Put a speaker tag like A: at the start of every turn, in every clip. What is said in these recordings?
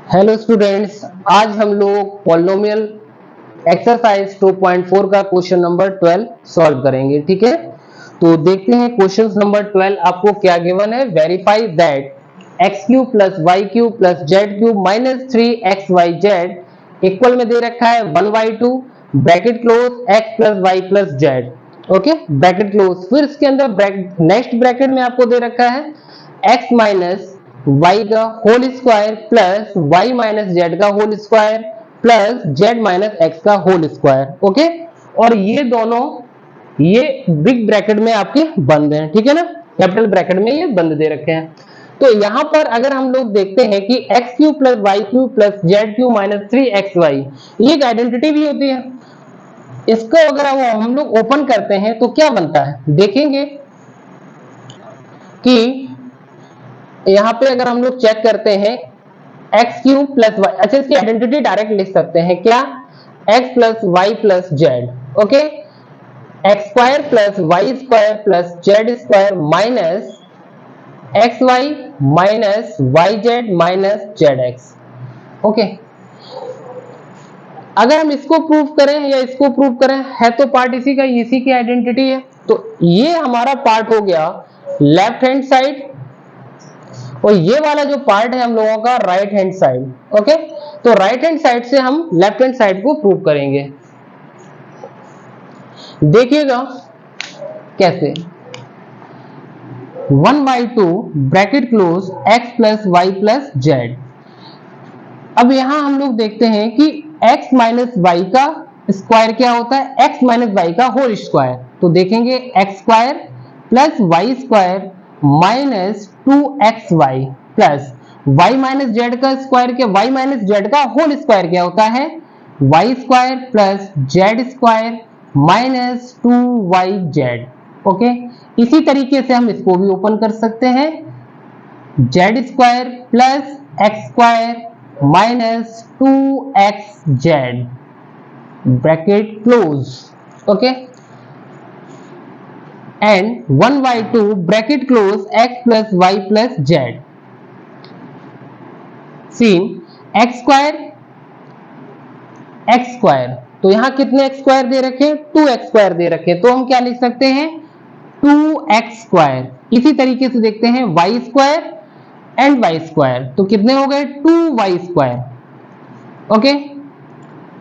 A: Hello students, आज हम लोग पॉलिनोमियल एक्सरसाइज 2.4 का क्वेश्चन नंबर 12 सॉल्व करेंगे। ठीक है, तो देखते हैं क्वेश्चन नंबर 12 आपको क्या गिवन है। Verify that x cube plus y cube plus z cube minus 3xyz equal में दे रखा है 1/2 bracket close x plus Y plus z. Okay, bracket close, फिर इसके अंदर नेक्स्ट ब्रैकेट में आपको दे रखा है एक्स माइनस वाई का whole square plus Y minus Z का whole square plus Z minus X का होल स्क्वायर। ओके, और ये दोनों ये बिग ब्रैकेट में आपके बंद हैं। ठीक है ना, कैपिटल ब्रैकेट में ये बंद दे रखे हैं। तो यहां पर अगर हम लोग देखते हैं कि x cube plus y cube plus z cube minus 3xy ये एक आइडेंटिटी भी होती है। इसको अगर हम लोग ओपन करते हैं तो क्या बनता है, देखेंगे कि यहाँ पे अगर हम लोग चेक करते हैं एक्स क्यूब प्लस वाई, अच्छा इसकी आइडेंटिटी डायरेक्ट लिख सकते हैं क्या, x plus Y plus z. Okay, x square plus Y square plus Z square minus x y minus y z minus z x. Okay, अगर हम इसको प्रूव करें या इसको प्रूव करें है तो पार्ट इसी का, इसी की आइडेंटिटी है। तो ये हमारा पार्ट हो गया लेफ्ट हैंड साइड और ये वाला जो पार्ट है हम लोगों का राइट हैंड साइड। ओके, तो राइट हैंड साइड से हम लेफ्ट हैंड साइड को प्रूव करेंगे। देखिएगा कैसे, 1/2 bracket close x plus Y plus z. अब यहां हम लोग देखते हैं कि x माइनस वाई का स्क्वायर क्या होता है, x माइनस वाई का होल स्क्वायर। तो देखेंगे x square plus Y square माइनस 2xy plus y minus Z का स्क्वायर क्या, y माइनस जेड का होल स्क्वायर क्या होता है, y square plus Z square minus 2yz। Okay, इसी तरीके से हम इसको भी ओपन कर सकते हैं, z square plus x square minus 2xz bracket close. Okay, and 1/2 bracket close x plus Y plus z seen x square. तो यहां कितने एक्स स्क्वायर दे रखे, 2x स्क्वायर दे रखे, तो हम क्या लिख सकते हैं 2x स्क्वायर। इसी तरीके से देखते हैं y square and y square, तो कितने हो गए 2y स्क्वायर। ओके,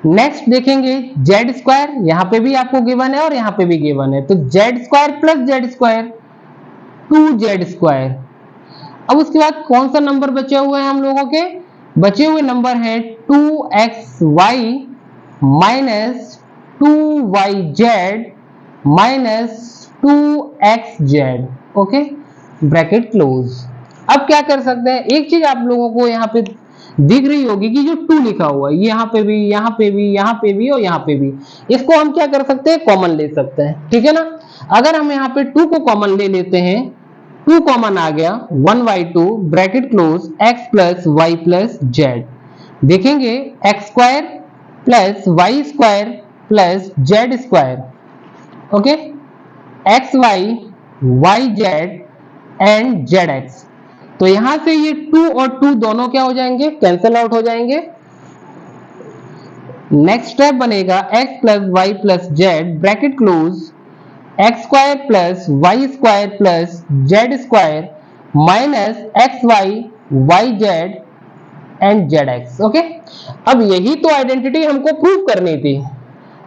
A: नेक्स्ट देखेंगे जेड स्क्वायर, यहां पे भी आपको गिवन है और यहां पे भी गिवन है, तो Z square plus Z square 2z square. अब उसके बाद कौन सा नंबर बचे हुए हैं हम लोगों के, बचे हुए नंबर है 2xy minus 2yz minus 2xz। Okay, bracket close. अब क्या कर सकते हैं, एक चीज आप लोगों को यहाँ पे दिख रही होगी कि जो 2 लिखा हुआ है यहाँ पे भी, यहाँ पे भी, यहाँ पे भी और यहाँ पे भी, इसको हम क्या कर सकते हैं, कॉमन ले सकते हैं। ठीक है ना, अगर हम यहाँ पे 2 को कॉमन ले लेते हैं, 2 कॉमन आ गया 1/2 bracket close x plus Y plus Z. देखेंगे X square plus Y square plus Z square. Okay, X Y Y Z and Z X. तो यहां से ये 2 और 2 दोनों क्या हो जाएंगे, कैंसिल आउट हो जाएंगे। नेक्स्ट स्टेप बनेगा x plus Y plus z bracket close x square plus Y square plus Z square minus x Y Y Z and Z x. Okay, अब यही तो आइडेंटिटी हमको प्रूव करनी थी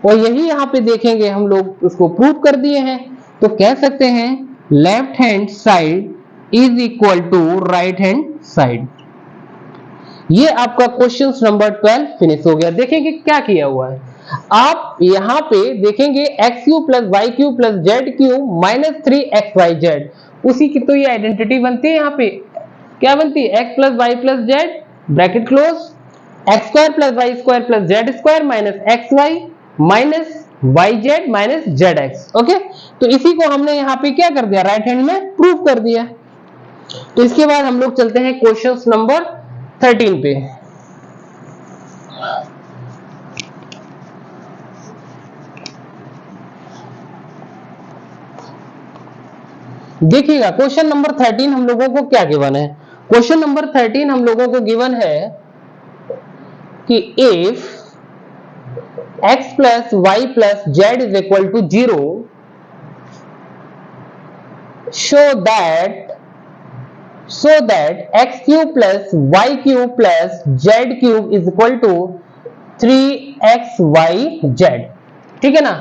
A: और यही यहाँ पे देखेंगे हम लोग उसको प्रूव कर दिए हैं। तो कह सकते हैं left hand side is equal to right hand side. ये आपका क्वेश्चन नंबर 12 फिनिश हो गया। देखेंगे क्या किया हुआ है, आप यहां पे देखेंगे x cube plus y cube plus z cube minus 3xyz, उसी की तो ये आइडेंटिटी बनती है। यहाँ पे क्या बनती है, x plus Y plus z bracket close x square plus Y square plus Z square minus x y minus y z minus z x. Okay, तो इसी को हमने यहाँ पे क्या कर दिया, राइट हैंड में प्रूव कर दिया। तो इसके बाद हम लोग चलते हैं क्वेश्चन नंबर 13 पे। देखिएगा क्वेश्चन नंबर 13 हम लोगों को क्या गिवन है, क्वेश्चन नंबर 13 हम लोगों को गिवन है कि if x plus Y plus z is equal to 0, show that x cube plus y cube plus z cube is equal to 3xyz। ठीक है ना।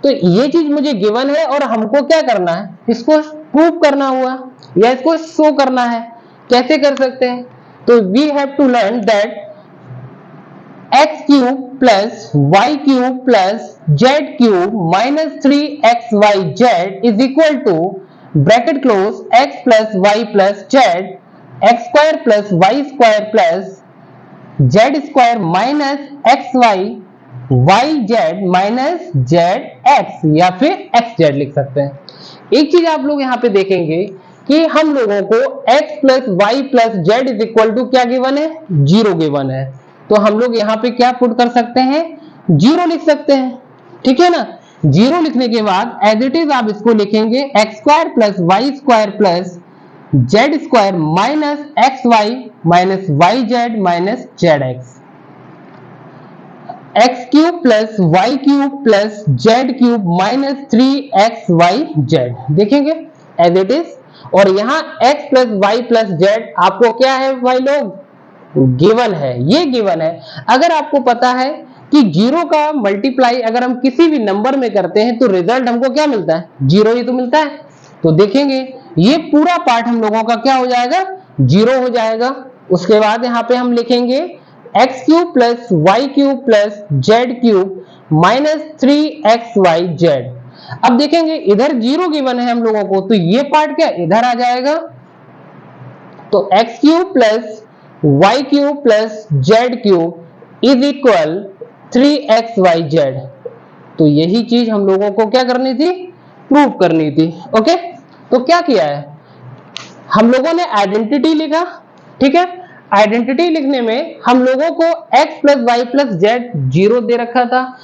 A: तो ये चीज मुझे गिवन है और हमको क्या करना है, इसको प्रूव करना हुआ या इसको शो करना है। कैसे कर सकते हैं, तो we have to learn that x cube plus y cube plus z cube minus 3xyz is equal to bracket close x plus Y plus z x square plus Y square plus Z square minus x Y Y z minus z x या फिर x Z लिख सकते हैं। एक चीज आप लोग यहाँ पे देखेंगे कि हम लोगों को x plus Y plus z is equal to क्या गिवन है, 0 गिवन है। तो हम लोग यहाँ पे क्या पुट कर सकते हैं, 0 लिख सकते हैं। ठीक है ना। 0 लिखने के बाद एज इट इज आप इसको लिखेंगे x square plus Y square plus Z square minus x y minus y z minus z x, x cube plus y cube plus z cube minus 3xyz देखेंगे एज इट इज। और यहाँ x plus Y plus z आपको क्या है भाई लोग, given है, ये गिवन है। अगर आपको पता है कि 0 का मल्टीप्लाई अगर हम किसी भी नंबर में करते हैं तो रिजल्ट हमको क्या मिलता है, 0 ही तो मिलता है। तो देखेंगे ये पूरा पार्ट हम लोगों का क्या हो जाएगा, 0 हो जाएगा। उसके बाद यहाँ पे हम लिखेंगे x cube plus y cube plus z cube minus 3xyz। अब देखेंगे इधर 0 गिवन है हम लोगों को, तो ये पार्ट क्या इधर आ जाएगा। तो x cube plus y cube plus z cube is equal 3xyz। तो यही चीज हम लोगों को क्या करनी थी, प्रूव करनी थी। ओके, तो क्या किया है हम लोगों ने, आइडेंटिटी लिखा। ठीक है, आइडेंटिटी लिखने में हम लोगों को x plus Y plus z 0 दे रखा था।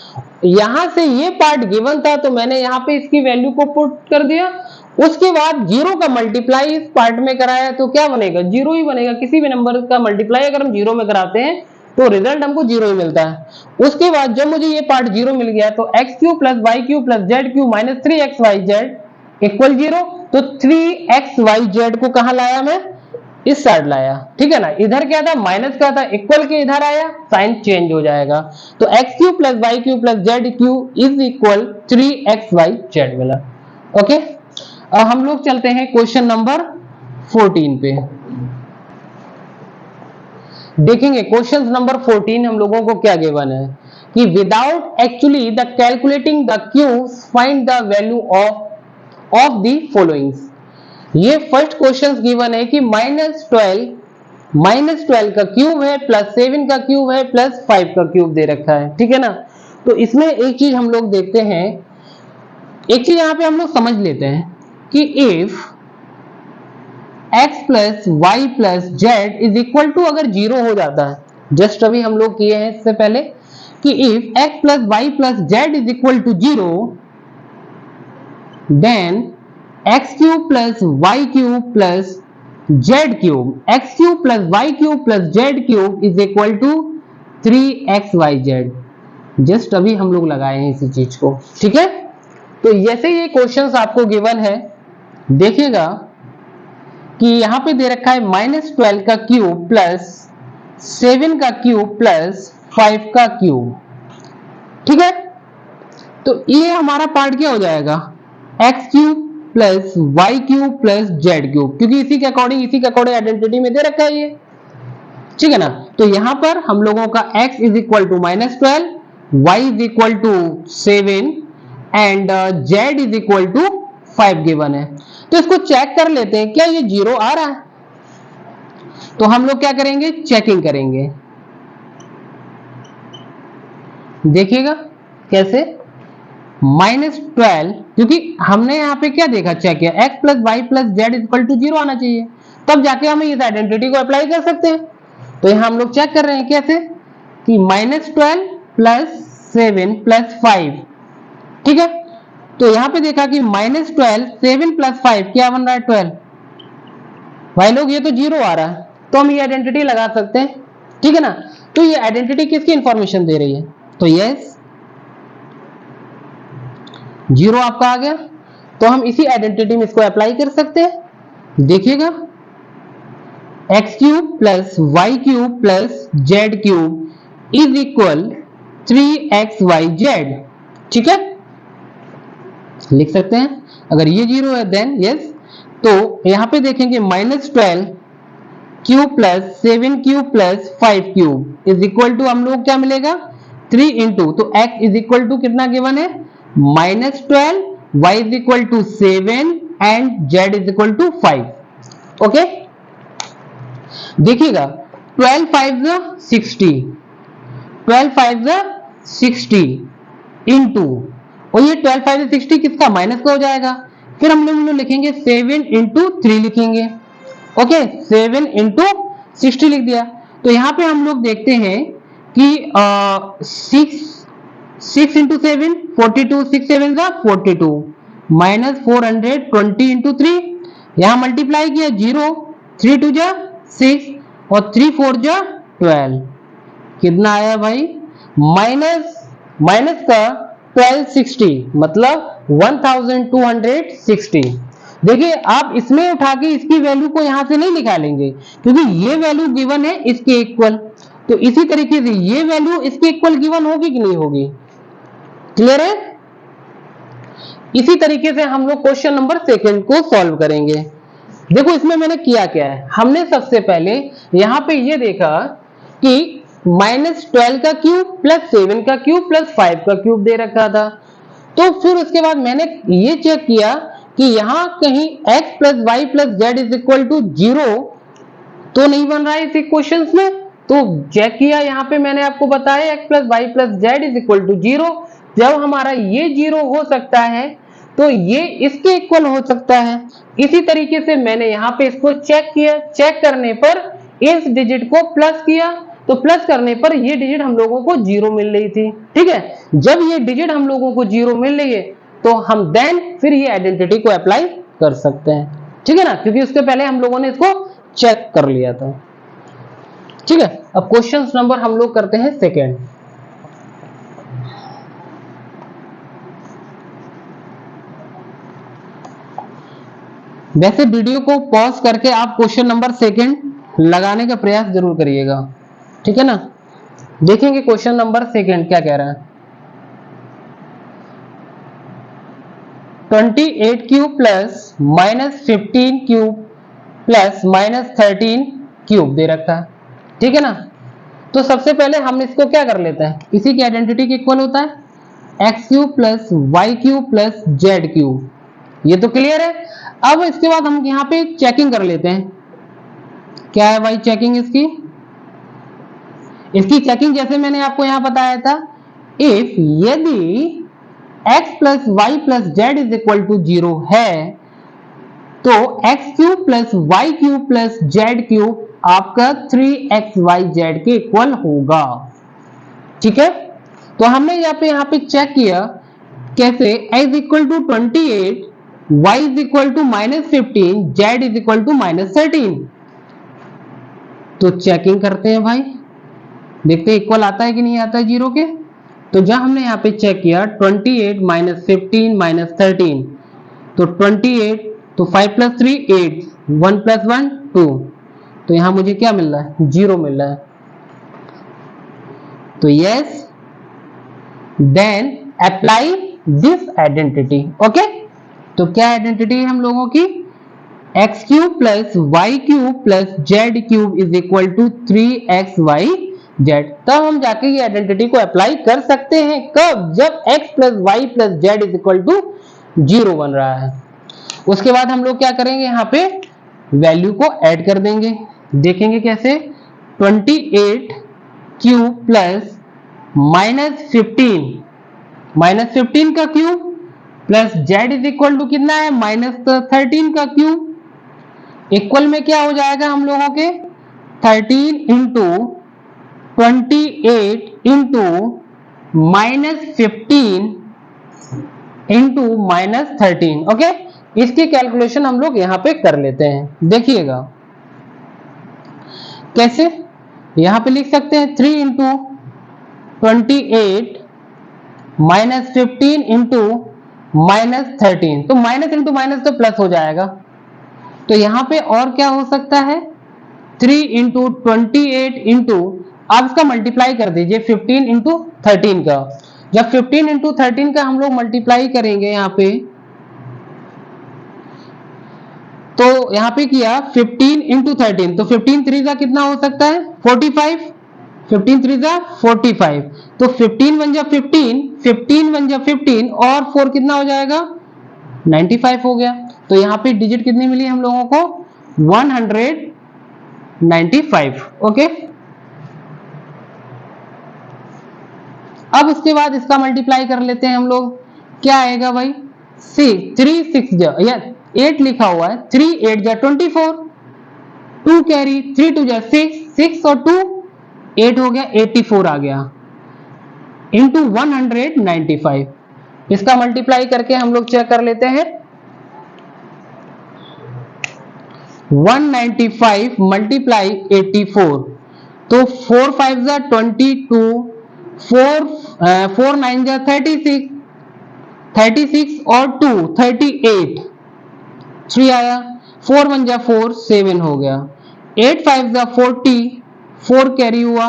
A: यहां से ये पार्ट गिवन था तो मैंने यहाँ पे इसकी वैल्यू को पुट कर दिया। उसके बाद 0 का मल्टीप्लाई इस पार्ट में कराया तो क्या बनेगा, 0 ही बनेगा। किसी भी नंबर का मल्टीप्लाई अगर हम 0 में कराते हैं तो रिजल्ट हमको 0 ही मिलता है। उसके बाद जब मुझे ये पार्ट 0 मिल गया तो x cube plus y cube plus z cube minus 3xyz equal 0। तो 3xyz को कहां लाया मैं, इस साइड लाया। ठीक है ना, इधर क्या था माइनस का था, इक्वल के इधर आया, साइन चेंज हो जाएगा। तो x cube plus y cube plus z cube is equal 3xyz मिला। ओके, अब हम लोग चलते हैं क्वेश्चन नंबर 14 पे। देखेंगे क्वेश्चन नंबर 14 हम लोगों को क्या गिवन है कि without actually the calculating the cubes find the value of the followings. ये फर्स्ट क्वेश्चन गिवन है कि -12 का क्यूब है प्लस 7 का क्यूब है प्लस 5 का क्यूब दे रखा है। ठीक है ना। तो इसमें एक चीज हम लोग देखते हैं, एक चीज यहां पे हम लोग समझ लेते हैं कि if x plus Y plus z is equal to अगर 0 हो जाता है, जस्ट अभी हम लोग किए हैं इससे पहले कि if x plus Y plus z is equal to 0 then x cube plus y cube plus z cube, x cube plus y cube plus z cube is equal to 3xyz। Just अभी हम लोग लगाए हैं इसी चीज को। ठीक है, तो जैसे ये क्वेश्चंस आपको गिवन है, देखिएगा कि यहां पे दे रखा है -12 का क्यूब प्लस 7 का क्यूब प्लस 5 का क्यूब। ठीक है, तो ये हमारा पार्ट क्या हो जाएगा, x cube plus y cube plus z cube, क्योंकि इसी के अकॉर्डिंग आइडेंटिटी में दे रखा है ये। ठीक है ना। तो यहां पर हम लोगों का x is equal to -12, y is equal to 7 and z is equal to 5 given है। तो इसको चेक कर लेते हैं, क्या ये 0 आ रहा है। तो हम लोग क्या करेंगे, चेकिंग करेंगे। देखिएगा कैसे, -12, क्योंकि हमने यहाँ पे क्या देखा, चेक किया x plus Y plus z equal to 0 आना चाहिए, तब जाके हम इस आइडेंटिटी को अप्लाई कर सकते हैं। तो यहाँ हम लोग चेक कर रहे हैं कैसे कि -12 प्लस 7 प्लस 5। ठीक है, तो यहाँ पे देखा कि -12 7 प्लस 5 क्या बन रहा है 12। भाई लोग ये तो 0 आ रहा है, तो हम ये आइडेंटिटी लगा सकते हैं। ठीक है ना। तो ये आइडेंटिटी किसकी इंफॉर्मेशन दे रही है, तो यस 0 आपका आ गया। तो हम इसी आइडेंटिटी में इसको अप्लाई कर सकते हैं। देखिएगा x cube plus y cube plus z cube is equal 3xyz। ठीक है, लिख सकते हैं। अगर ये 0 है देन यस। तो यहां पे देखेंगे -12 cube plus 7 cube plus 5 cube is equal to हम लोग क्या मिलेगा 3 इंटू, तो x इज इक्वल टू कितना गिवन है -12, y is equal to 7 and z is equal to 5। Okay, देखिएगा 12 5 60, 12 5 60 इंटू, और ये 12 5 60 किसका माइनस का हो जाएगा। फिर हम लोग लिखेंगे 7 इंटू 3 लिखेंगे। ओके, 7 इंटू 60 लिख दिया। तो यहां पे हम लोग देखते हैं कि 6 इंटू 7 42, 6 7 42 माइनस 420 इंटू 3, यहां मल्टीप्लाई किया 0, 3 2 6 और 3 4 12, कितना आया भाई माइनस का 1260 मतलब 1260। देखिए आप इसमें उठा के इसकी वैल्यू को यहां से नहीं निकालेंगे क्योंकि ये वैल्यू गिवन है इसके इक्वल। तो इसी तरीके से ये वैल्यू इसके इक्वल गिवन होगी कि नहीं होगी, क्लियर है। इसी तरीके से हम लोग क्वेश्चन नंबर 2 को सॉल्व करेंगे। देखो इसमें मैंने किया क्या है, हमने सबसे पहले यहां पे ये देखा कि -12 का क्यूब प्लस 7 का क्यूब प्लस 5 का क्यूब दे रखा था। तो फिर उसके बाद मैंने ये चेक किया कि यहां कहीं x plus Y plus z is equal to 0 तो नहीं बन रहा है इस इक्वेशन में। तो चेक किया, यहां पे मैंने आपको बताया x plus Y plus z is equal to 0। जब हमारा ये 0 हो सकता है तो ये इसके इक्वल हो सकता है। इसी तरीके से मैंने यहाँ पे इसको चेक किया, चेक करने पर इस डिजिट को प्लस किया, तो प्लस करने पर ये डिजिट हम लोगों को 0 मिल रही थी। ठीक है, जब ये डिजिट हम लोगों को 0 मिल रही है तो हम देन फिर ये आइडेंटिटी को अप्लाई कर सकते हैं। ठीक है ना, क्योंकि उसके पहले हम लोगों ने इसको चेक कर लिया था। ठीक है, अब क्वेश्चन नंबर हम लोग करते हैं 2। वैसे वीडियो को पॉज करके आप क्वेश्चन नंबर 2 लगाने का प्रयास जरूर करिएगा। ठीक है ना, देखेंगे क्वेश्चन नंबर 2 क्या कह रहा है। 28 cube plus -15 cube plus -13 cube दे रखा है। ठीक है ना, तो सबसे पहले हम इसको क्या कर लेते हैं, इसी की आइडेंटिटी के इक्वल होता है x cube plus y cube plus z cube. ये तो क्लियर है। अब इसके बाद हम यहाँ पे चेकिंग कर लेते हैं। क्या है भाई चेकिंग इसकी चेकिंग जैसे मैंने आपको यहां बताया था, इफ यदि x plus Y plus z is equal to 0 है तो x cube plus y cube plus z cube आपका 3xyz के इक्वल होगा। ठीक है, तो हमने यहाँ पे चेक किया कैसे, x is equal to 28, y is equal to -15, z is equal to -13। तो चेकिंग करते हैं भाई, देखते हैं इक्वल आता है कि नहीं आता है 0 के। तो जब हमने यहाँ पे चेक किया 28 -15 -13, तो 28, तो 5 + 3 8, 1 + 1 2, तो यहां मुझे क्या मिल रहा है 0 मिल रहा है। तो yes then apply this identity. Okay, तो क्या आइडेंटिटी है हम लोगों की, x cube plus y cube plus z cube is equal to 3xyz। तब हम जाके ये आइडेंटिटी को अप्लाई कर सकते हैं, कब, जब x plus Y plus z is equal to 0 बन रहा है। उसके बाद हम लोग क्या करेंगे, यहाँ पे वैल्यू को ऐड कर देंगे। देखेंगे कैसे, 28 क्यूब प्लस -15 का cube plus z is equal to कितना है -13 का क्यूब, इक्वल में क्या हो जाएगा हम लोगों के 13 इंटू 28 इंटू -15 इंटू -13। ओके, इसकी कैलकुलेशन हम लोग यहां पे कर लेते हैं। देखिएगा कैसे, यहां पे लिख सकते हैं 3 इंटू 28 माइनस 15 इंटू माइनस 13, तो माइनस इंटू माइनस तो प्लस हो जाएगा। तो यहां पे और क्या हो सकता है 3 इंटू 28 इंटू, आप इसका मल्टीप्लाई कर दीजिए 15 इंटू 13 का। जब 15 इंटू 13 का हम लोग मल्टीप्लाई करेंगे यहाँ पे, तो यहाँ पे किया 15 इंटू 13, तो 15 3 का कितना हो सकता है 45, 15 3 का 45, तो 15 बन जा 15, 15 बन जा 15 और 4 कितना हो जाएगा 95 हो गया। तो यहाँ पे डिजिट कितनी मिली हम लोगों को 195। ओके, अब उसके बाद इसका मल्टीप्लाई कर लेते हैं हम लोग, क्या आएगा भाई 3 6 जा या 8 लिखा हुआ है, 3 8 जा 24, 2 कैरी 3 2 जा 6, 6 और 2 8 हो गया, 84 आ गया इंटू 195। इसका मल्टीप्लाई करके हम लोग चेक कर लेते हैं 195 मल्टीप्लाई 84, तो 4 5 जा 22, 4 9 जा 36, 36 और 2 38, 3 आया, 4 1 जा 4 7 हो गया, 8 5 जा 40, 4 कैरी हुआ,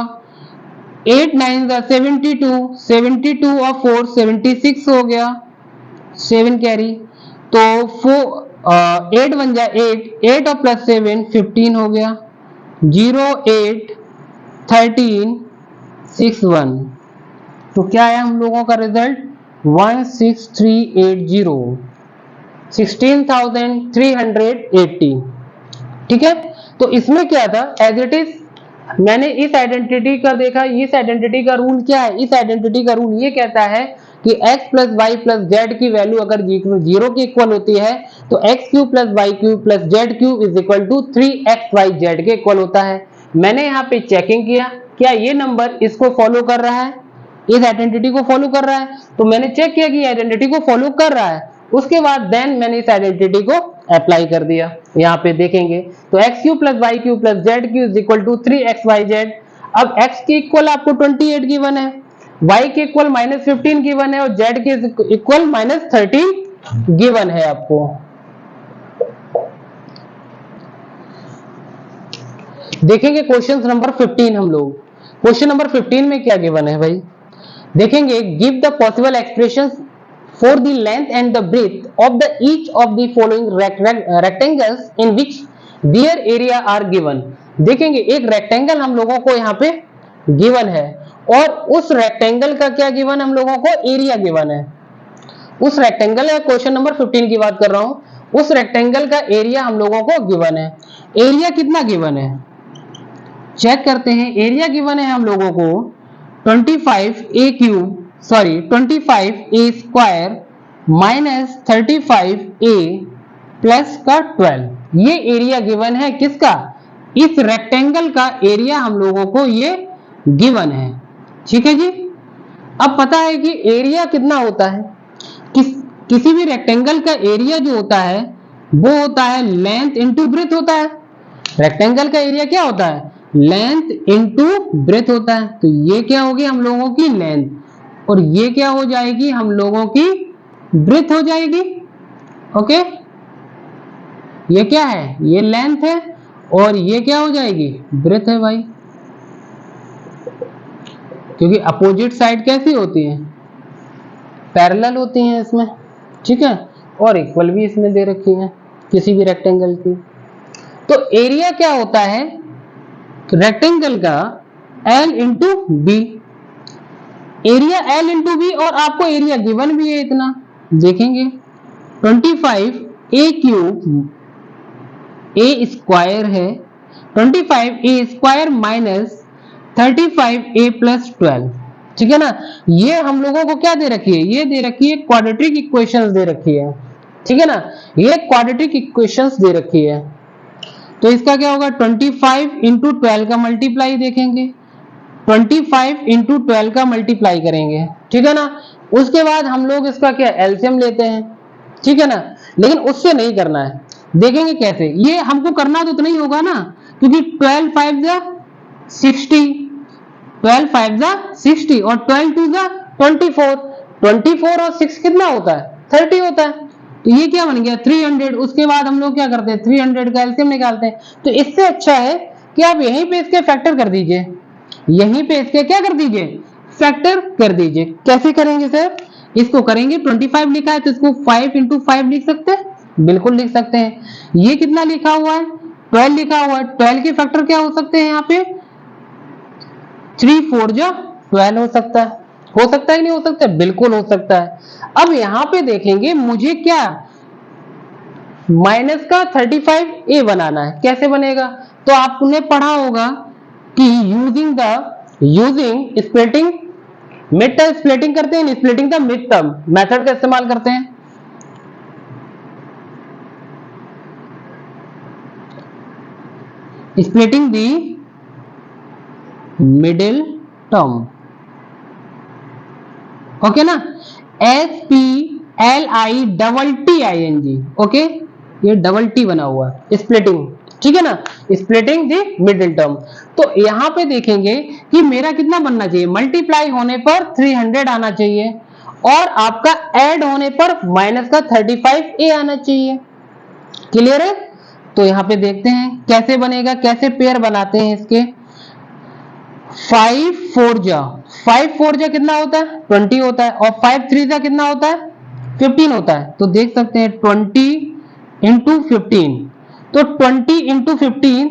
A: 8 9 जा 72, 72 और 4 76 हो गया, 7 कैरी, तो 8 1 जा 8, 8 और प्लस 7 15 हो गया, 0 8 13 6 1, तो क्या आया हम लोगों का रिजल्ट 16380, 16,380। ठीक है, तो इसमें क्या था एज इट इज मैंने इस आइडेंटिटी का देखा, इस आइडेंटिटी का रूल क्या है, इस आइडेंटिटी का रूल ये कहता है कि x plus Y plus z की वैल्यू अगर 0 के इक्वल होती है तो x cube plus y cube plus z cube is equal to 3xyz के इक्वल होता है। मैंने यहाँ पे चेकिंग किया क्या ये नंबर इसको फॉलो कर रहा है, इस आइडेंटिटी को फॉलो कर रहा है, तो मैंने चेक किया कि आइडेंटिटी को फॉलो कर रहा है, उसके बाद देन मैंने इस आइडेंटिटी को अप्लाई कर दिया। यहाँ पे देखेंगे तो x cube plus y cube plus z cube is equal to 3xyz। अब x के इक्वल आपको 28 गिवन है, y के इक्वल -15 गिवन है और z के इक्वल -13 गिवन है आपको। देखेंगे क्वेश्चन नंबर 15 हम लोग, क्वेश्चन नंबर 15 में क्या गिवन है भाई, देखेंगे give the possible expressions for the length and the breadth of the each of the following rectangles in which their area are given। देखेंगे एक रेक्टेंगल हम लोगों को यहाँ पे गिवन है और उस रेक्टेंगल का क्या गिवन हम लोगों को एरिया गिवन है। उस रेक्टेंगल का क्वेश्चन नंबर 15 की बात कर रहा हूं, उस रेक्टेंगल का एरिया हम लोगों को गिवन है। एरिया कितना गिवन है चेक करते हैं, एरिया गिवन है हम लोगों को 25a square minus 35a plus का 12, ये एरिया गिवन है किसका, इस रेक्टेंगल का एरिया हम लोगों को ये गिवन है। ठीक है जी, अब पता है कि एरिया कितना होता है, किसी भी रेक्टेंगल का एरिया जो होता है वो होता है लेंथ इंटू ब्रेथ होता है। रेक्टेंगल का एरिया क्या होता है, लेंथ इंटू ब्रेथ होता है। तो ये क्या होगी हम लोगों की लेंथ और ये क्या हो जाएगी हम लोगों की ब्रेथ हो जाएगी। ओके, ये क्या है, ये लेंथ है और ये क्या हो जाएगी ब्रेथ है भाई, क्योंकि अपोजिट साइड कैसी होती है पैरेलल होती हैं इसमें। ठीक है, और इक्वल भी इसमें दे रखी है किसी भी रेक्टेंगल की। तो एरिया क्या होता है रेक्टेंगल का L into b, area L into b और आपको एरिया गिवन भी है इतना। देखेंगे 25a क्यूब a स्क्वायर है, 25a square minus 35a plus 12। ठीक है ना, ये हम लोगों को क्या दे रखी है, ये दे रखी है क्वाड्रेटिक इक्वेशंस दे रखी है। ठीक है ना, ये क्वाड्रेटिक इक्वेशंस दे रखी है। तो इसका क्या होगा 25 इंटू 12 का मल्टीप्लाई देखेंगे, 25 इंटू 12 का मल्टीप्लाई करेंगे। ठीक है ना, उसके बाद हम लोग इसका क्या एलसीएम लेते हैं। ठीक है ना, लेकिन उससे नहीं करना है, देखेंगे कैसे, ये हमको करना तो नहीं होगा ना, क्योंकि 12 5 जा 60, 12 5 जा 60 और 12 2 जा 24, 24 और 6 कितना होता है 30 होता है। तो ये क्या बन गया 300। उसके बाद हम लोग क्या करते हैं 300 का एलसीएम निकालते हैं। तो इससे अच्छा है कि आप यहीं पे इसके फैक्टर कर दीजिए, यहीं पे इसके क्या कर दीजिए फैक्टर कर दीजिए। कैसे करेंगे सर, इसको करेंगे 25 लिखा है तो इसको 5 इंटू 5 लिख सकते हैं, बिल्कुल लिख सकते हैं। ये कितना लिखा हुआ है 12 लिखा हुआ है, 12 के फैक्टर क्या हो सकते हैं यहाँ पे 3 4 जा 12 हो सकता है, हो सकता है नहीं हो सकता, बिल्कुल हो सकता है। अब यहां पे देखेंगे मुझे क्या माइनस का 35a बनाना है, कैसे बनेगा। तो आपने पढ़ा होगा कि using splitting mid term splitting करते हैं, splitting the mid term method का इस्तेमाल करते हैं। Splitting the middle term, okay ना, SPLITTING, ओके, ये डबल टी बना हुआ है स्प्लिटिंग, ठीक है ना, स्प्लिटिंग दी मिडिल टर्म। तो यहां पे देखेंगे कि मेरा कितना बनना चाहिए, मल्टीप्लाई होने पर 300 आना चाहिए और आपका ऐड होने पर माइनस का 35a आना चाहिए। क्लियर है। तो यहां पे देखते हैं कैसे बनेगा, कैसे पेयर बनाते हैं इसके। 5 4 जा कितना होता है 20 होता है और 5 3 जा कितना होता है 15 होता है। तो देख सकते हैं 20 इंटू 15, तो 20 इंटू 15,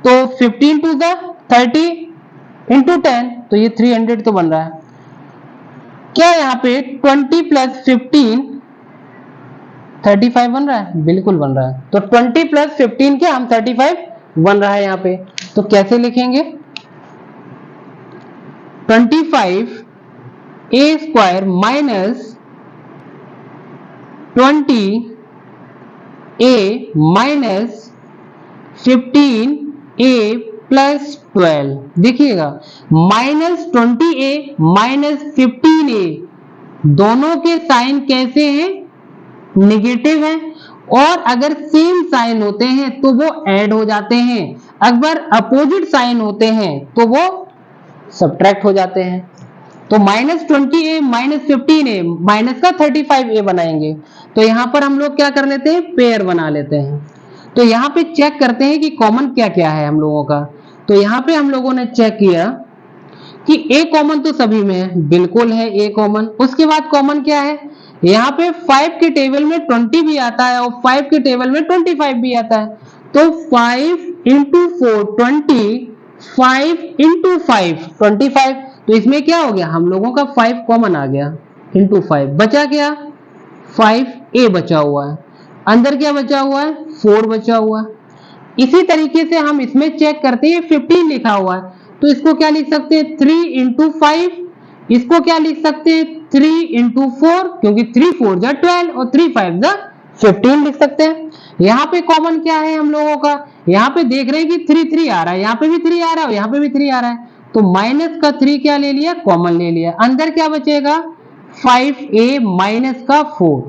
A: तो 15 टू जा 30 इंटू 10, तो ये 300 तो बन रहा है। क्या यहाँ पे 20 प्लस 15 35 बन रहा है, बिल्कुल बन रहा है। तो 20 प्लस 15 क्या हम 35 बन रहा है यहाँ पे। तो कैसे लिखेंगे 25a square minus 20a minus 15a plus 12। देखिएगा माइनस 20a माइनस 15a दोनों के साइन कैसे हैं निगेटिव है, और अगर सेम साइन होते हैं तो वो ऐड हो जाते हैं, अगर अपोजिट साइन होते हैं तो वो सब्ट्रैक्ट हो जाते हैं। तो minus 20a minus 15a minus का 35a बनाएंगे। तो यहां पर हम लोग क्या कर लेते हैं पेयर बना लेते हैं। तो यहां पे चेक करते हैं कि कॉमन क्या क्या है हम लोगों का। तो यहां पे हम लोगों ने चेक किया कि a कॉमन तो सभी में है, बिल्कुल है a कॉमन। उसके बाद कॉमन क्या है, यहाँ पे 5 के टेबल में 20 भी आता है और 5 के टेबल में 25 भी आता है। तो 5 इंटू 4 20, 5 इंटू 5 25। तो इसमें क्या हो गया हम लोगों का 5 कॉमन आ गया इंटू 5, बचा क्या 5a बचा हुआ है, अंदर क्या बचा हुआ है 4 बचा हुआ है। इसी तरीके से हम इसमें चेक करते हैं 15 लिखा हुआ है, तो इसको क्या लिख सकते हैं 3 इंटू 5, इसको क्या लिख सकते हैं 3 इंटू 4, क्योंकि 3 4 जा 12 और 3 5 जा 15 लिख सकते हैं। यहाँ पे कॉमन क्या है हम लोगों का, यहाँ पे देख रहे हैं कि 3 3 आ रहा है, यहाँ पे भी 3 आ रहा है और यहाँ पे भी 3 आ रहा है। तो माइनस का 3 क्या ले लिया कॉमन ले लिया, अंदर क्या बचेगा 5a माइनस का 4।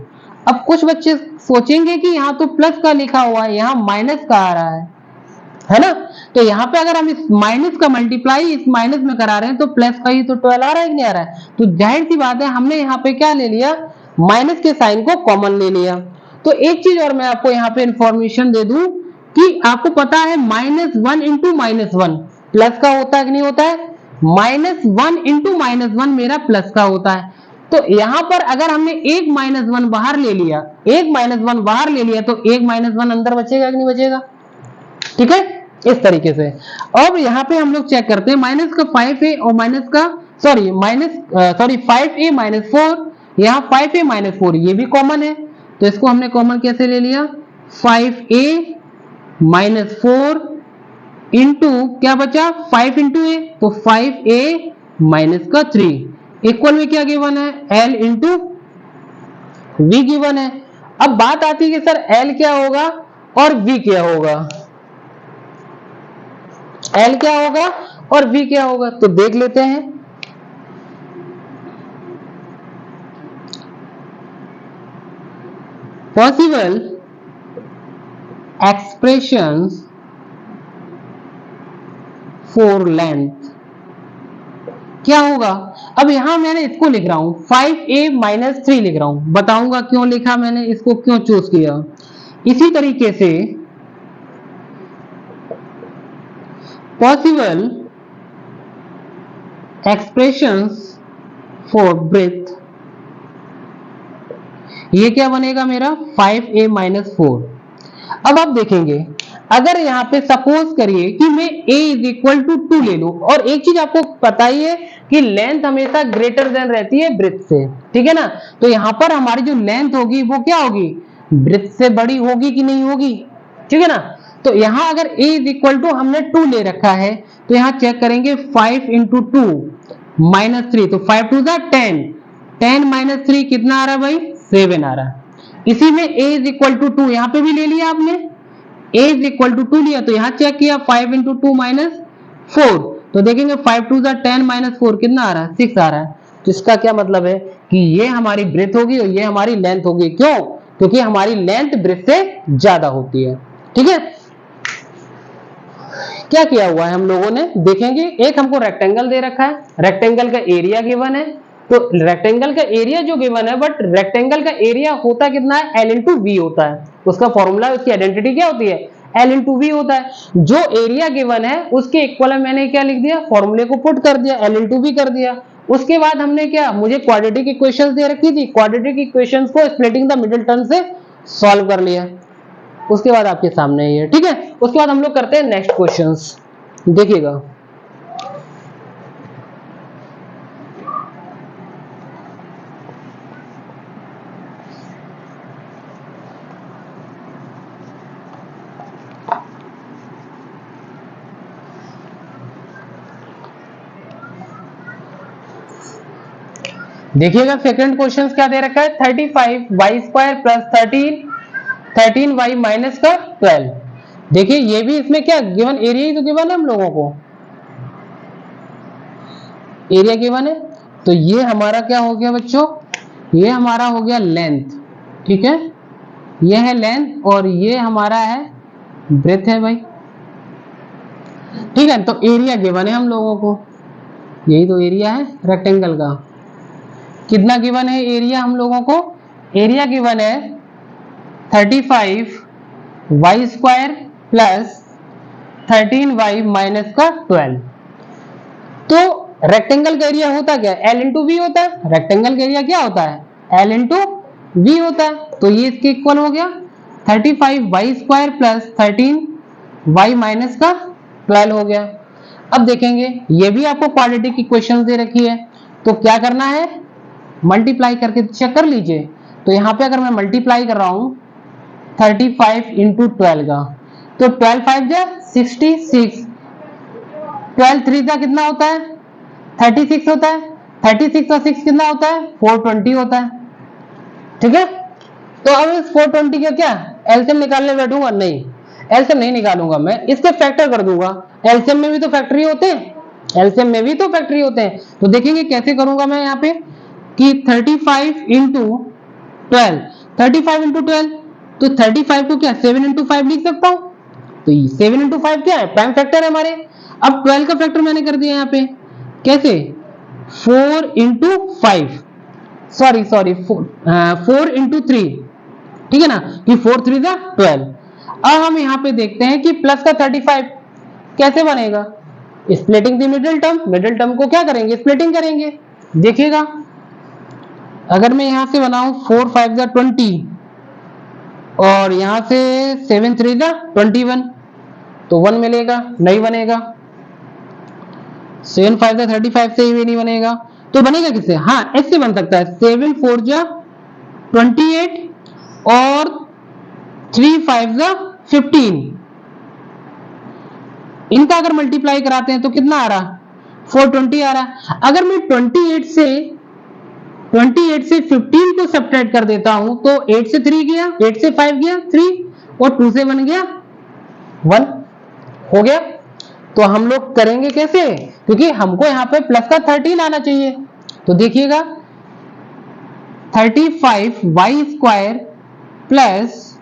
A: अब कुछ बच्चे सोचेंगे कि यहाँ तो प्लस का लिखा हुआ है, यहाँ माइनस का आ रहा है ना। तो यहाँ पे अगर हम इस माइनस का मल्टीप्लाई इस माइनस में करा रहे हैं तो प्लस का ही तो 12 आ रहा है कि नहीं आ रहा है। तो जाहिर सी बात है हमने यहाँ पे क्या ले लिया माइनस के साइन को कॉमन ले लिया। तो एक चीज और मैं आपको यहाँ पे इंफॉर्मेशन दे दूं कि आपको पता है -1 इंटू -1 प्लस का होता है कि नहीं होता है, -1 इंटू -1 मेरा प्लस का होता है। तो यहां पर अगर हमने एक -1 बाहर ले लिया, एक -1 बाहर ले लिया तो एक -1 अंदर बचेगा कि नहीं बचेगा, ठीक है इस तरीके से। अब यहाँ पे हम लोग चेक करते हैं माइनस का 5a और माइनस का 5a माइनस 4, यहाँ 5a माइनस 4 ये भी कॉमन है। तो इसको हमने कॉमन कैसे ले लिया 5a माइनस 4 इंटू क्या बचा 5 इंटू ए, तो 5a माइनस का 3 इक्वल में क्या गिवन है l इंटू v गिवन है। अब बात आती है कि सर l क्या होगा और v क्या होगा, l क्या होगा और v क्या होगा, तो देख लेते हैं। पॉसिबल एक्सप्रेशंस 4 लेंथ क्या होगा। अब यहां मैंने इसको लिख रहा हूं 5a माइनस 3 लिख रहा हूं, बताऊंगा क्यों लिखा मैंने, इसको क्यों चूज किया। इसी तरीके से पॉसिबल एक्सप्रेशंस फॉर ब्रेथ, ये क्या बनेगा मेरा 5a माइनस 4। अब आप देखेंगे अगर यहाँ पे सपोज करिए कि मैं a इज इक्वल टू 2 ले लूं, और एक चीज आपको पता ही है कि लेंथ हमेशा ग्रेटर देन रहती है ब्रेथ से, ठीक है ना। तो यहाँ पर हमारी जो लेंथ होगी वो क्या होगी, ब्रेथ से बड़ी होगी कि नहीं होगी, ठीक है ना। तो यहाँ अगर a इज इक्वल टू हमने 2 ले रखा है, तो यहाँ चेक करेंगे 5 इंटू 2 माइनस 3, तो 5 टू 10, 10 माइनस 3 कितना आ रहा है भाई, 7 आ रहा है। इसी में a इज इक्वल टू 2 यहाँ पे भी ले लिया आपने, a इज इक्वल टू 2 लिया, तो यहाँ चेक किया 5 इंटू 2 माइनस 4, तो देखेंगे 5 टू 10 माइनस 4 कितना आ रहा है, 6 आ रहा है। तो इसका क्या मतलब है कि ये हमारी ब्रेथ होगी और ये हमारी लेंथ होगी, क्यों, क्योंकि हमारी लेंथ ब्रेथ से ज्यादा होती है, ठीक है। क्या किया हुआ है हम लोगों ने, देखेंगे एक हमको रेक्टेंगल दे रखा है, रेक्टेंगल का एरिया गिवन है, तो रेक्टेंगल का एरिया जो गिवन है, बट रेक्टेंगल का एरिया होता कितना है, एल इंटू वी होता है, उसका फॉर्मूला, उसकी आइडेंटिटी क्या होती है, एल इंटू वी होता है। जो एरिया गिवन है उसके इक्वल मैंने क्या लिख दिया, फॉर्मूले को पुट कर दिया, एल इंटू वी कर दिया। उसके बाद हमने क्या, मुझे क्वाड्रेटिक इक्वेशंस दे रखी थी, क्वाड्रेटिक इक्वेशंस को स्प्लिटिंग द मिडिल टर्म से सॉल्व कर लिया, उसके बाद आपके सामने ये, ठीक है। उसके बाद हम लोग करते हैं नेक्स्ट क्वेश्चंस, देखिएगा। देखिएगा सेकंड क्वेश्चन क्या दे रखा है, 35y square plus 13y minus का 12। देखिए ये भी इसमें क्या गिवन, एरिया ही तो गिवन है हम लोगों को, एरिया गिवन है। तो ये हमारा क्या हो गया बच्चों, ये हमारा हो गया लेंथ, ठीक है, ये है लेंथ और ये हमारा है ब्रेथ है भाई, ठीक है। तो एरिया गिवन है हम लोगों को, यही तो एरिया है रेक्टेंगल का। कितना गिवन है एरिया हम लोगों को, एरिया गिवन है 35y square plus 13y minus का 12। तो रेक्टेंगल का एरिया होता क्या है, एल इंटू वी होता है, रेक्टेंगल का एरिया क्या होता है, एल इंटू वी होता है। तो ये इसके इक्वल हो गया 35y square plus 13y minus का 12 हो गया। अब देखेंगे ये भी आपको क्वाड्रेटिक इक्वेशन दे रखी है, तो क्या करना है, मल्टीप्लाई करके चेक कर लीजिए। तो यहाँ पे अगर मैं मल्टीप्लाई कर रहा हूं 35 इंटू 12 का, तो 12 5 जा 66, 12 3 जा कितना होता है 36 होता है, 36 और 6 कितना होता है 420 होता है, ठीक है। तो अब इस 420 का क्या एलसीएम निकालने बैठूंगा, नहीं एलसीएम नहीं निकालूंगा मैं, इसके फैक्टर कर दूंगा, एलसीएम में भी तो फैक्टरी होते हैं, एलसीएम में भी तो फैक्टरी होते हैं। तो देखेंगे कैसे करूंगा मैं यहाँ पे कि 35 इंटू 12, 35 इंटू 12, तो 35 को क्या 7 इंटू 5 लिख सकता हूं, तो 7 इंटू 5 क्या है प्राइम फैक्टर है हमारे। अब 12 का फैक्टर मैंने कर दिया यहाँ पे, कैसे 4 इंटू 5, सॉरी 4 इंटू 3, ठीक है ना, कि 4 3 जा 12। अब हम यहाँ पे देखते हैं कि प्लस का 35 कैसे बनेगा, splitting the middle term, middle term को क्या करेंगे स्प्लिटिंग करेंगे। देखिएगा अगर मैं यहां से बनाऊं 4 5 जा 20 और यहां से 7 3 जा 21, तो 1 मिलेगा, नहीं बनेगा, 7 5 जा 35 से ही नहीं बनेगा, तो बनेगा किससे, हाँ ऐसे बन सकता है 7 4 जा 28 और 3 5 जा 15, इनका अगर मल्टीप्लाई कराते हैं तो कितना आ रहा 420 आ रहा। अगर मैं 28 से 15 को सब्ट्रैक्ट कर देता हूं तो 8 से 3 गया, 8 से 5 गया 3 और 2 से 1 गया 1 हो गया। तो हम लोग करेंगे कैसे, क्योंकि हमको यहां पे प्लस का 13 आना चाहिए। तो देखिएगा 35y square plus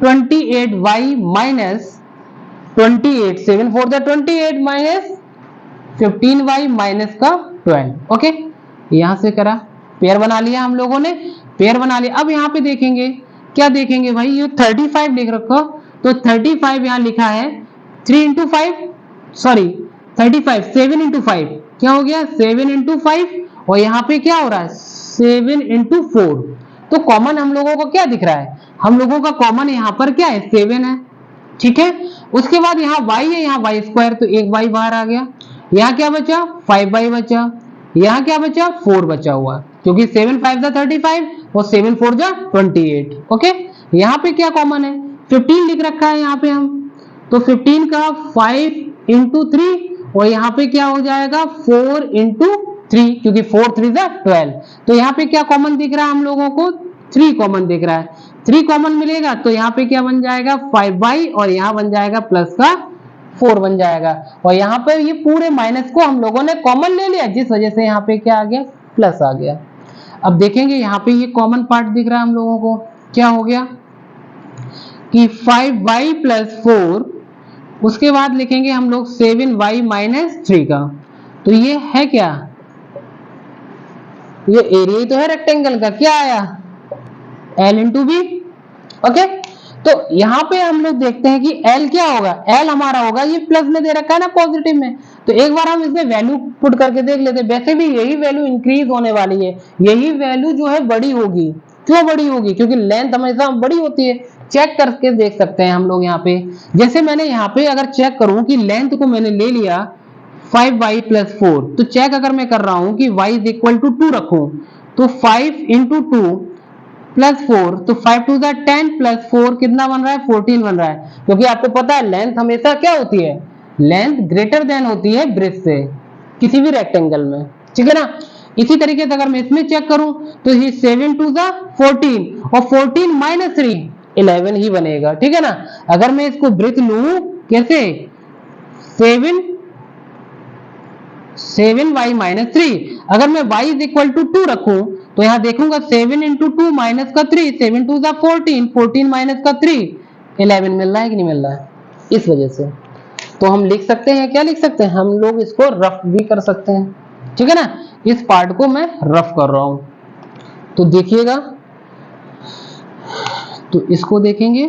A: 28y minus 28, 7 4 the 28 minus 15y minus का 12। ओके, यहां से करा, पेयर बना लिया हम लोगों ने, पेयर बना लिया। अब यहाँ पे देखेंगे, क्या देखेंगे भाई, ये 35 लिख रखो, तो 35 यहाँ लिखा है 3 इंटू 5, सॉरी 35 7 इंटू 5 क्या हो गया 7 इंटू 5, और यहाँ पे क्या हो रहा है 7 इंटू 4। तो कॉमन हम लोगों को क्या दिख रहा है, हम लोगों का कॉमन यहाँ पर क्या है 7 है, ठीक है। उसके बाद यहाँ y है, यहाँ y स्क्वायर, तो एक y बाहर आ गया। यहाँ क्या बचा 5y बचा, यहाँ क्या बचा 4 बचा हुआ, क्योंकि 7 5 जा 35 और 7 4 जा 28। ओके, यहाँ पे क्या कॉमन है 15 लिख रखा है यहाँ पे हम, तो 15 का 5 इंटू 3, और यहाँ पे क्या हो जाएगा 4 इंटू 3, क्योंकि 4 3 जा 12। तो यहाँ पे क्या कॉमन दिख रहा है हम लोगों को 3 कॉमन दिख रहा है, 3 कॉमन मिलेगा तो यहाँ पे क्या बन जाएगा 5y, और यहाँ बन जाएगा प्लस का 4 बन जाएगा, और यहाँ पे ये पूरे माइनस को हम लोगों ने कॉमन ले लिया, जिस वजह से यहाँ पे क्या आ गया प्लस आ गया। अब देखेंगे यहाँ पे ये कॉमन पार्ट दिख रहा है हम लोगों को, क्या हो गया कि 5y प्लस 4, उसके बाद लिखेंगे हम लोग 7y माइनस 3 का, तो ये है क्या, ये एरिया ही तो है रेक्टेंगल का, क्या आया L इंटू बी। ओके, तो यहाँ पे हम लोग देखते हैं कि L क्या होगा, L हमारा होगा, ये प्लस में दे रखा है ना पॉजिटिव में, तो एक बार हम इसमें वैल्यू पुट करके देख लेते हैं। वैसे भी यही वैल्यू इंक्रीज होने वाली है, यही वैल्यू जो है बड़ी होगी। क्यों बड़ी होगी, क्योंकि लेंथ हमेशा बड़ी होती है, चेक करके देख सकते हैं हम लोग यहाँ पे। जैसे मैंने यहाँ पे अगर चेक करूं कि लेंथ को मैंने ले लिया 5y प्लस 4, तो चेक अगर मैं कर रहा हूं कि y इज इक्वल टू 2 रखूं, तो 5 इंटू 2 प्लस 4, तो 5 टू द 10 प्लस 4 कितना बन रहा है 14 बन रहा है, क्योंकि आपको पता है लेंथ हमेशा क्या होती है, लेंथ ग्रेटर देन होती है ब्रेथ से किसी भी रेक्टेंगल में, ठीक है ना। इसी तरीके से अगर मैं इसमें चेक करूं तो ये 7 टू द 14, और 14 माइनस 3 11 ही बनेगा, ठीक है ना। अगर मैं इसको ब्रेथ लूं कैसे 7y माइनस 3, अगर मैं y इज इक्वल टू 2 रखूं तो यहां देखूंगा 7 इंटू 2 माइनस का 3, 7 टू 14, 14 माइनस का 3 11 मिल रहा है कि नहीं मिल रहा है, इस वजह से। तो हम लिख सकते हैं, क्या लिख सकते हैं हम लोग, इसको रफ भी कर सकते हैं, ठीक है ना। इस पार्ट को मैं रफ कर रहा हूं, तो देखिएगा, तो इसको देखेंगे,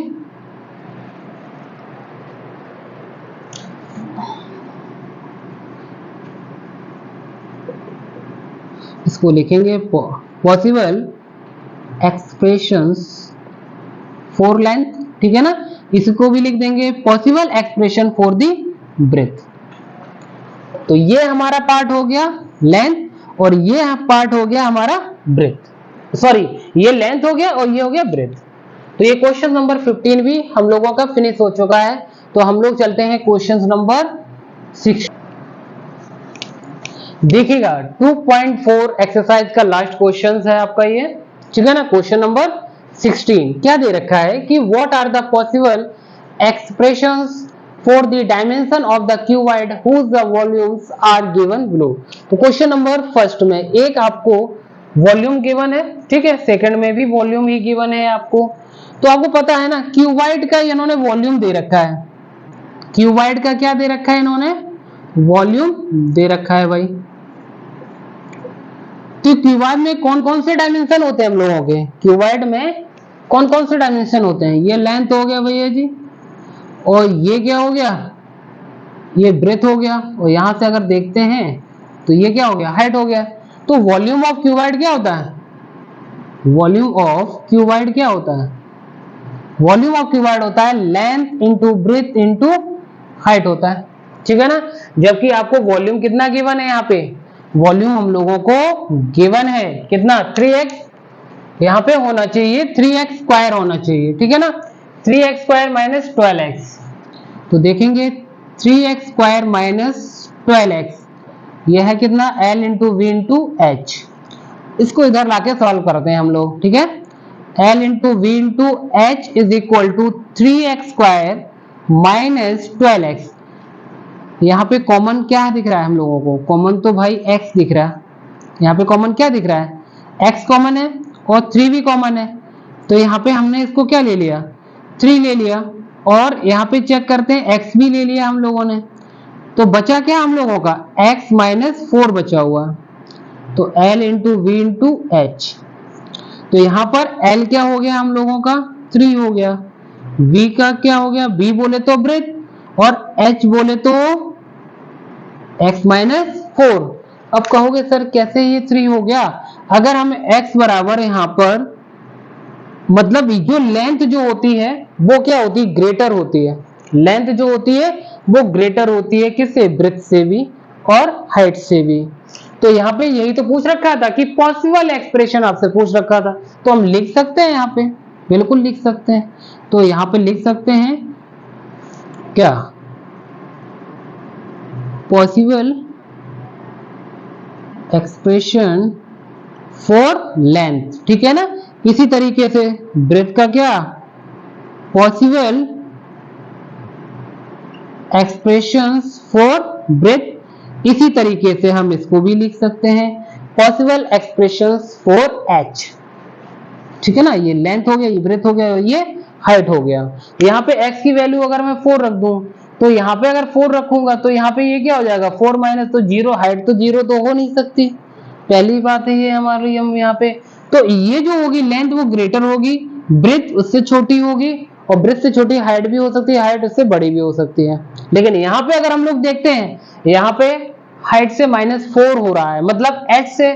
A: इसको लिखेंगे पॉसिबल एक्सप्रेशंस फॉर लेंथ, ठीक है ना। इसको भी लिख देंगे possible expression for the breadth. तो ये हमारा पार्ट हो गया लेंथ, और ये पार्ट हो गया हमारा ब्रेथ, सॉरी ये लेंथ हो गया और ये हो गया ब्रेथ। तो ये क्वेश्चन नंबर 15 भी हम लोगों का फिनिश हो चुका है। तो हम लोग चलते हैं क्वेश्चन नंबर 6। देखिएगा 2.4 एक्सरसाइज का लास्ट क्वेश्चन है आपका ये, ठीक है ना। क्वेश्चन नंबर 16 क्या दे रखा है कि what are the possible expressions for the dimension of the cuboid whose the volumes are given below. तो क्वेश्चन नंबर फर्स्ट में एक आपको वॉल्यूम गिवन है, ठीक है, सेकंड में भी वॉल्यूम ही गिवन है आपको। तो आपको पता है ना क्यूबॉइड का इन्होंने वॉल्यूम दे रखा है, क्यूबॉइड का क्या दे रखा है इन्होंने वॉल्यूम दे रखा है भाई। तो क्यूबॉइड में कौन कौन से डायमेंशन होते हैं हम लोगों के, क्यूबॉइड में कौन कौन से डायमेंशन होते हैं, ये लेंथ हो गया भैया जी, और ये क्या हो गया ये ब्रेथ हो गया, और यहां से अगर देखते हैं तो ये क्या हो गया हाइट हो गया। तो वॉल्यूम ऑफ क्यूबॉइड क्या होता है, वॉल्यूम ऑफ क्यूबॉइड क्या होता है, वॉल्यूम ऑफ क्यूबॉइड होता है length into breadth into height होता है, ठीक है ना। जबकि आपको वॉल्यूम कितना गिवन है, यहाँ पे वॉल्यूम हम लोगों को गिवन है कितना 3x, यहाँ पे होना चाहिए 3x स्क्वायर होना चाहिए, ठीक है ना, 3x स्क्वायर माइनस 12x। तो देखेंगे 3x स्क्वायर माइनस 12x यह है कितना L into v into h. इसको इधर लाके सॉल्व करते हैं हम लोग, ठीक है। L into v into h is equal to 3x square minus 12x। यहाँ पे कॉमन क्या दिख रहा है हम लोगों को, कॉमन तो भाई x दिख रहा है, यहाँ पे कॉमन क्या दिख रहा है x कॉमन है और 3 भी कॉमन है। तो यहाँ पे हमने इसको क्या ले लिया 3 ले लिया, और यहाँ पे चेक करते हैं x भी ले लिया हम लोगों ने, तो बचा क्या हम लोगों का x माइनस 4 बचा हुआ, तो l into v into h. तो यहाँ पर l क्या हो गया हम लोगों का 3 हो गया, v का क्या हो गया, v बोले तो ब्रेथ और h बोले तो x माइनस 4। अब कहोगे सर कैसे ये 3 हो गया, अगर हम x बराबर यहाँ पर मतलब जो लेंथ जो होती है वो क्या होती है, ग्रेटर होती है, लेंथ जो होती है वो ग्रेटर होती है किससे, ब्रेथ से भी और हाइट से भी। तो यहाँ पे यही तो पूछ रखा था कि पॉसिबल एक्सप्रेशन आपसे पूछ रखा था, तो हम लिख सकते हैं यहाँ पे, बिल्कुल लिख सकते हैं। तो यहाँ पे लिख सकते हैं क्या, पॉसिबल एक्सप्रेशन फॉर लेंथ, ठीक है ना। इसी तरीके से ब्रेथ का क्या, पॉसिबल एक्सप्रेशंस फॉर ब्रेथ, इसी तरीके से हम इसको भी लिख सकते हैं पॉसिबल एक्सप्रेशंस फॉर एच, ठीक है ना। ये लेंथ हो गया, ये ब्रेथ हो गया, ये हाइट हो गया। यहाँ पे x की वैल्यू अगर मैं 4 रख दूं, तो यहाँ पे अगर 4 रखूंगा तो यहाँ पे ये क्या हो जाएगा 4 माइनस, तो 0, हाइट तो 0 तो हो नहीं सकती, पहली बात है ये हमारी। हम यहाँ पे तो ये जो होगी लेंथ वो ग्रेटर होगी, ब्रेथ उससे छोटी होगी, और ब्रेथ से छोटी हाइट भी हो सकती है, हाइट उससे बड़ी भी हो सकती है। लेकिन यहाँ पे अगर हम लोग देखते हैं, यहाँ पे हाइट से -4 हो रहा है, मतलब x से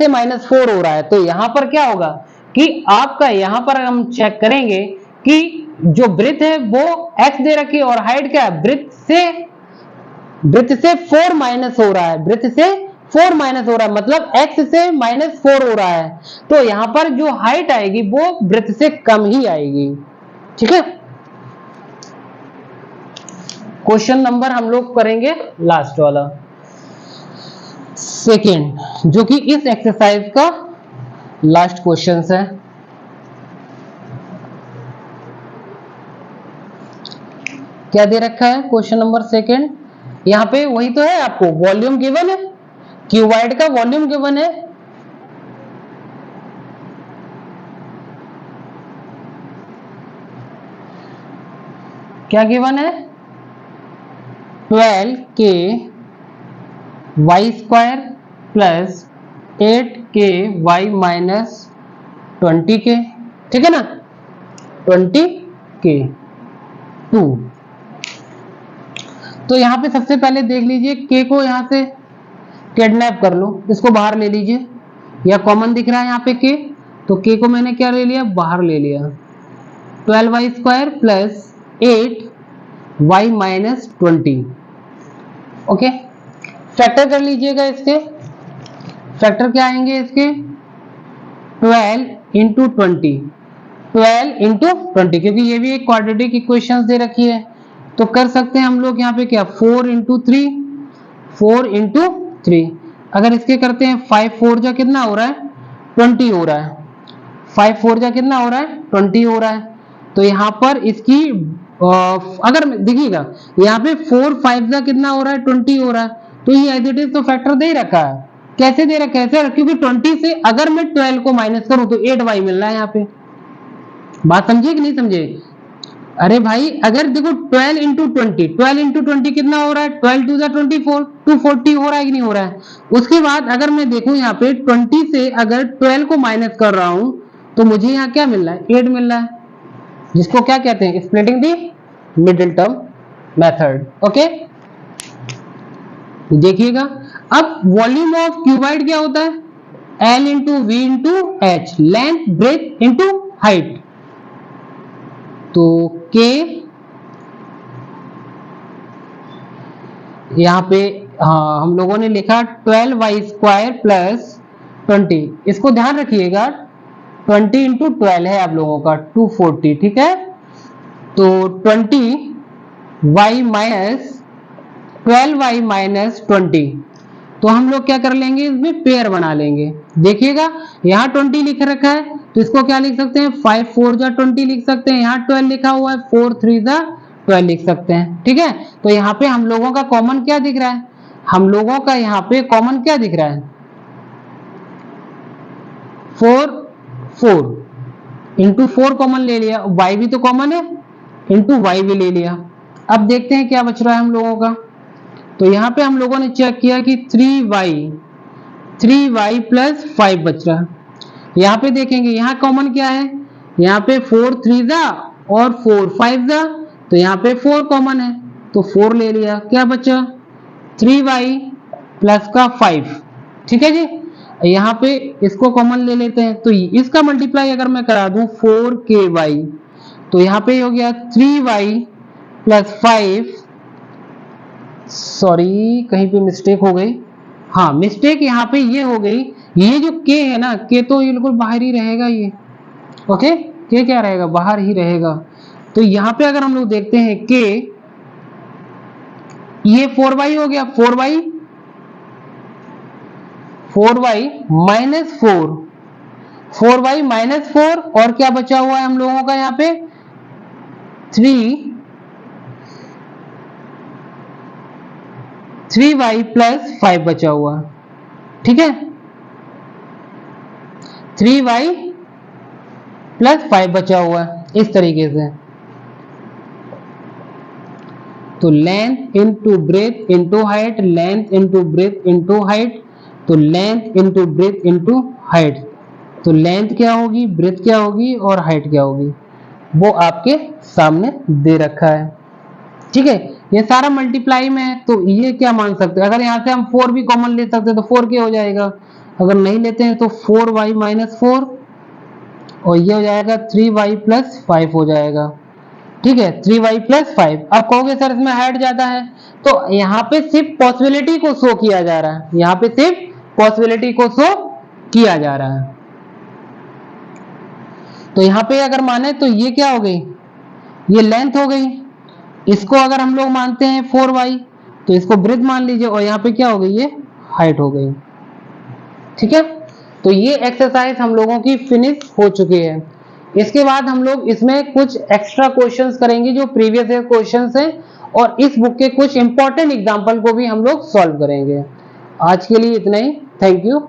A: -4 हो रहा है, तो यहाँ पर क्या होगा कि आपका यहाँ पर हम चेक करेंगे कि जो ब्रेथ है वो x दे रखी है और हाइट क्या है, ब्रेथ से 4 माइनस हो रहा है, ब्रेथ से 4 माइनस हो रहा है, मतलब x से -4 हो रहा है, तो यहाँ पर जो हाइट आएगी वो ब्रेथ से कम ही आएगी, ठीक है। क्वेश्चन नंबर हम लोग करेंगे लास्ट वाला, सेकेंड, जो कि इस एक्सरसाइज का लास्ट क्वेश्चन है। क्या दे रखा है क्वेश्चन नंबर सेकेंड, यहाँ पे वही तो है, आपको वॉल्यूम गिवन है, क्यूबॉइड का वॉल्यूम गिवन है, क्या गिवन है 12k y square plus 8k y minus 20k, ठीक है ना, 20k 2। तो यहाँ पे सबसे पहले देख लीजिए k को यहाँ से किडनैप कर लो, इसको बाहर ले लीजिए, या कॉमन दिख रहा है यहाँ पे k, तो k को मैंने क्या ले लिया, बाहर ले लिया, 12y square plus 8y minus 20, okay. Factor कर लीजिएगा, इसके फैक्टर क्या आएंगे इसके, 12 इंटू 20, 12 इंटू 20, क्योंकि ये भी एक क्वाड्रेटिक इक्वेशन दे रखी है, तो कर सकते हैं हम लोग यहाँ पे क्या 4 इंटू 3, 4 इंटू 3, अगर इसके करते हैं 5 4 जा कितना हो रहा है 20 हो रहा है, 5 4 जा कितना हो रहा है 20 हो रहा है। तो यहाँ पर इसकी अगर देखिएगा यहाँ पे 4 5 जा कितना हो रहा है 20 हो रहा है, तो ये एज इट इज तो फैक्टर दे रखा है, कैसे दे रखा है सर, क्योंकि 20 से अगर मैं 12 को माइनस करूं तो 8y मिल रहा है यहाँ पे, बात समझे कि नहीं समझे। अरे भाई अगर देखो 12 इंटू 20, 12 इंटू 20 कितना हो रहा है, 12 टू 24, 240 हो रहा है कि नहीं हो रहा है। उसके बाद अगर मैं देखूं यहाँ पे 20 से अगर 12 को माइनस कर रहा हूं तो मुझे यहाँ क्या मिल रहा है 8 मिल रहा है, जिसको क्या कहते हैं splitting the middle term method, okay. देखिएगा अब वॉल्यूम ऑफ क्यूबॉइड क्या होता है, L into v into h, length breadth into height, तो K यहाँ पे हाँ हम लोगों ने लिखा 12y स्क्वायर प्लस 20, इसको ध्यान रखिएगा 20 इंटू 12 है आप लोगों का 240, ठीक है। तो 20y माइनस 12y माइनस 20, तो हम लोग क्या कर लेंगे इसमें पेयर बना लेंगे। देखिएगा यहाँ 20 लिख रखा है तो इसको क्या लिख सकते हैं 5 4 जा 20 लिख सकते हैं, यहाँ 12 लिखा हुआ है 4 3 जा 12 लिख सकते हैं, ठीक है। तो यहाँ पे हम लोगों का कॉमन क्या दिख रहा है, हम लोगों का यहाँ पे कॉमन क्या दिख रहा है 4 4 इंटू 4 कॉमन ले लिया, y भी तो कॉमन है इंटू वाई भी ले लिया। अब देखते हैं क्या बच रहा है हम लोगों का। तो यहाँ पे हम लोगों ने चेक किया कि 3y प्लस 5 बच रहा है। यहाँ पे देखेंगे यहाँ कॉमन क्या है, यहाँ पे 4 3 जा और 4 5 जा, तो यहाँ पे 4 कॉमन है तो 4 ले लिया। क्या बचा 3y प्लस का 5। ठीक है जी, यहाँ पे इसको कॉमन ले लेते हैं तो इसका मल्टीप्लाई अगर मैं करा दूं 4ky, तो यहाँ पे हो गया 3y प्लस 5। सॉरी कहीं पे मिस्टेक हो गई, हाँ मिस्टेक यहाँ पे ये हो गई, ये जो k है ना, k तो ये बिल्कुल बाहर ही रहेगा ये। ओके, k क्या रहेगा, बाहर ही रहेगा। तो यहाँ पे अगर हम लोग देखते हैं k, ये 4y हो गया, 4y माइनस 4y माइनस 4, और क्या बचा हुआ है हम लोगों का यहाँ पे 3y प्लस 5 बचा हुआ। ठीक है, 3y प्लस 5 बचा हुआ इस तरीके से। तो length into breadth into height, length into breadth into height, तो length into breadth into height, तो लेंथ क्या होगी, ब्रेथ क्या होगी और हाइट क्या होगी, वो आपके सामने दे रखा है। ठीक है, ये सारा मल्टीप्लाई में है, तो ये क्या मान सकते हैं, अगर यहाँ से हम 4 भी कॉमन ले सकते हैं तो 4 हो जाएगा, अगर नहीं लेते हैं तो 4y माइनस 4, और ये हो जाएगा 3y प्लस 5 हो जाएगा। ठीक है, 3y प्लस 5। अब कहोगे सर इसमें हाइट ज्यादा है, तो यहाँ पे सिर्फ पॉसिबिलिटी को शो किया जा रहा है, यहाँ पे सिर्फ पॉसिबिलिटी को शो किया जा रहा है। तो यहाँ पे अगर माने तो ये क्या हो गई, ये लेंथ हो गई, इसको अगर हम लोग मानते हैं 4y तो इसको ब्रेथ मान लीजिए, और यहाँ पे क्या हो गई, ये हाइट हो गई। ठीक है, तो ये एक्सरसाइज हम लोगों की फिनिश हो चुकी है। इसके बाद हम लोग इसमें कुछ एक्स्ट्रा क्वेश्चंस करेंगे जो प्रीवियस ईयर क्वेश्चंस हैं, और इस बुक के कुछ इंपॉर्टेंट एग्जाम्पल को भी हम लोग सॉल्व करेंगे। आज के लिए इतना ही, थैंक यू।